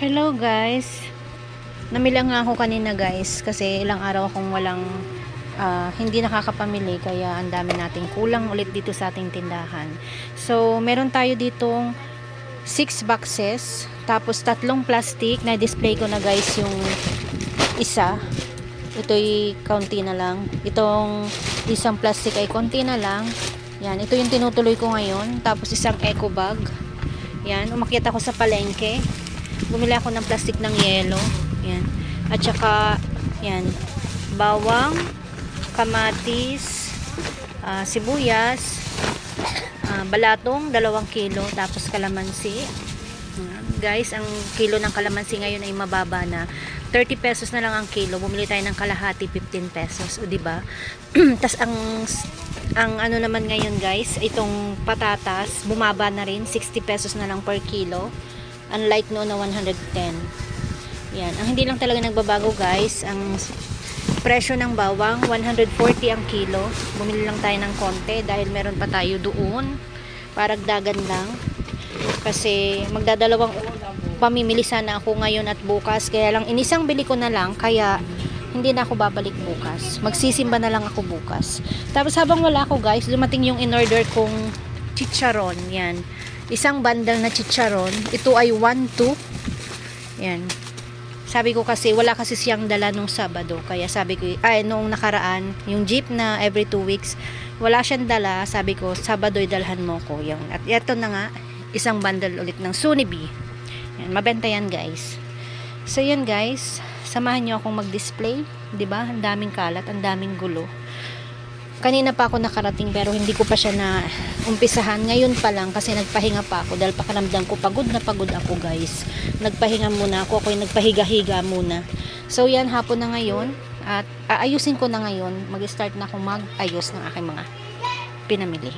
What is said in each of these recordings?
Hello guys. Namili nga ako kanina guys kasi ilang araw akong walang hindi nakakapamili kaya ang dami nating kulang ulit dito sa ating tindahan. So, meron tayo ditong 6 boxes tapos tatlong plastic na display ko na guys yung isa. Ito'y kaunti na lang. Itong isang plastic ay konti na lang. Yan, ito yung tinutuloy ko ngayon. Tapos isang eco bag. Yan, umakyat ako sa palengke. Bumili ako ng plastic ng yelo. Yan. At saka, yan, bawang, kamatis, sibuyas, balatong, 2 kilo, tapos kalamansi. Guys, ang kilo ng kalamansi ngayon ay mababa na. 30 pesos na lang ang kilo. Bumili tayo ng kalahati, 15 pesos. O, diba? Tas ang ano naman ngayon guys, itong patatas, bumaba na rin. 60 pesos na lang per kilo. Unlike noon na 110. Yan. Ang hindi lang talaga nagbabago guys, ang presyo ng bawang, 140 ang kilo. Bumili lang tayo ng konti dahil meron pa tayo doon. Paragdagan lang. Kasi magdadalawang pamimili sana ako ngayon at bukas. Kaya lang inisang bili ko na lang. Kaya hindi na ako babalik bukas. Magsisimba na lang ako bukas. Tapos habang wala ako guys, dumating yung in-order kong chicharon. Yan. Isang bundle na chicharon. Ito ay 1-2. Yan. Sabi ko kasi, wala kasi siyang dala nung Sabado. Kaya sabi ko, noong nakaraan, yung jeep na every 2 weeks, wala siyang dala. Sabi ko, Sabado'y dalhan mo ko. Yan. At ito na nga, isang bundle ulit ng Sunibi. Yan. Mabenta yan guys. So yan guys, samahan nyo akong mag-display. 'Di ba? Ang daming kalat, ang daming gulo. Kanina pa ako nakarating pero hindi ko pa siya na umpisahan. Ngayon pa lang kasi nagpahinga pa ako dahil pakiramdam ko pagod na pagod ako guys. Nagpahinga muna ako. Ako'y nagpahiga-higa muna. So yan, hapon na ngayon at aayusin ko na ngayon. Mag-start na akong mag-ayos ng aking mga pinamili.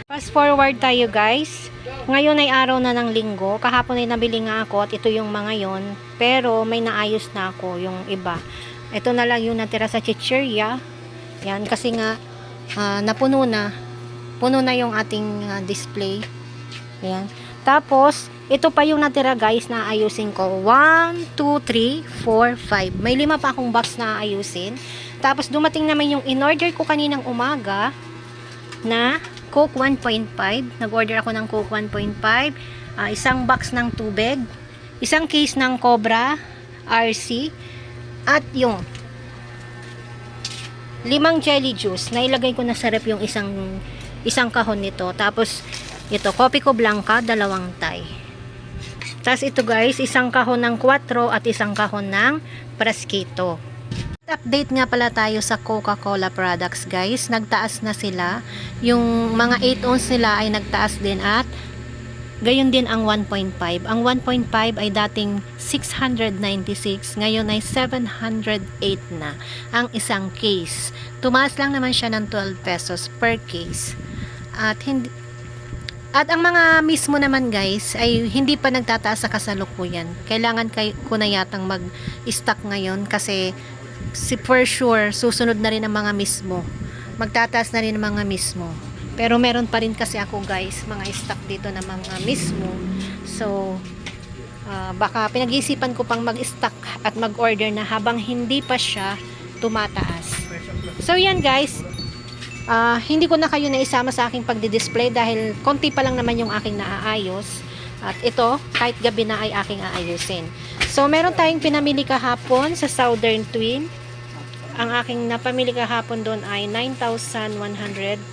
Fast forward tayo guys. Ngayon ay araw na ng Linggo. Kahapon ay nabili nga ako at ito yung mga yon. Pero may naayos na ako yung iba. Ito na lang yung natira sa chichirya. Yan, kasi nga napuno na. Puno na yung ating display. Yan. Tapos, ito pa yung natira guys na ayusin ko. 1, 2, 3, 4, 5. May 5 pa akong box na ayusin. Tapos, dumating naman yung in-order ko kaninang umaga na Coke 1.5. Nag-order ako ng Coke 1.5. Isang box ng tubig. Isang case ng Cobra RC. At yung 5 jelly juice. Nailagay ko na sa rep yung isang kahon nito. Tapos, ito, Copico Blanca, 2 tay. Tapos ito guys, isang kahon ng 4 at isang kahon ng Prasquito. Update nga pala tayo sa Coca-Cola products guys. Nagtaas na sila. Yung mga 8 ounce nila ay nagtaas din at gayon din ang 1.5. Ang 1.5 ay dating 696, ngayon ay 708 na ang isang case. Tumaas lang naman siya ng 12 pesos per case. At ang mga mismo naman guys ay hindi pa nagtataas sa kasalukuyan. Kailangan ko na yatang mag-stock ngayon kasi for sure susunod na rin ang mga mismo. Magtataas na rin ang mga mismo. Pero meron pa rin kasi ako guys, mga stock dito na mga mismo. So, baka pinag-iisipan ko pang mag-stock at mag-order na habang hindi pa siya tumataas. So, yan guys. Hindi ko na kayo naisama sa aking pagdi-display dahil konti pa lang naman yung aking naaayos. At ito, kahit gabi na ay aking aayusin. So, meron tayong pinamili kahapon sa Southern Twin. Ang aking napamili kahapon doon ay 9,150.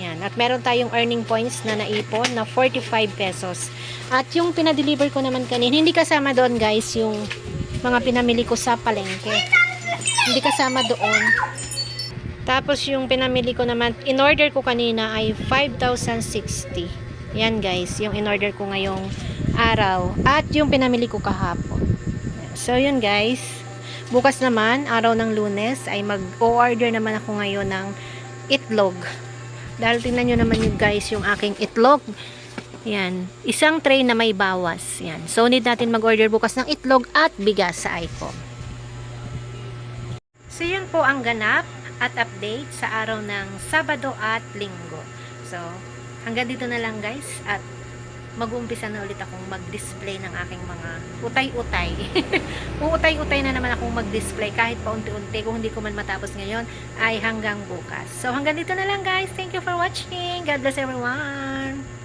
Yan. At meron tayong earning points na naipon na 45 pesos. At yung pinadeliver ko naman kanina, hindi kasama doon guys yung mga pinamili ko sa palengke. Hindi kasama doon. Tapos yung pinamili ko naman, in-order ko kanina ay 5,060. Yan guys, yung in-order ko ngayong araw. At yung pinamili ko kahapon. So yun guys. Bukas naman, araw ng Lunes, ay mag-order naman ako ngayon ng itlog. Dahil tingnan nyo naman yun guys, yung aking itlog. Yan. Isang tray na may bawas. Yan. So, need natin mag-order bukas ng itlog at bigas sa ICOM. So, yun po ang ganap at update sa araw ng Sabado at Linggo. So, hanggang dito na lang guys. At mag-uumpisa na ulit akong mag-display ng aking mga utay-utay. Uutay-utay na naman akong mag-display kahit paunti-unti. Kung hindi ko man matapos ngayon, ay hanggang bukas. So, hanggang dito na lang guys. Thank you for watching. God bless everyone.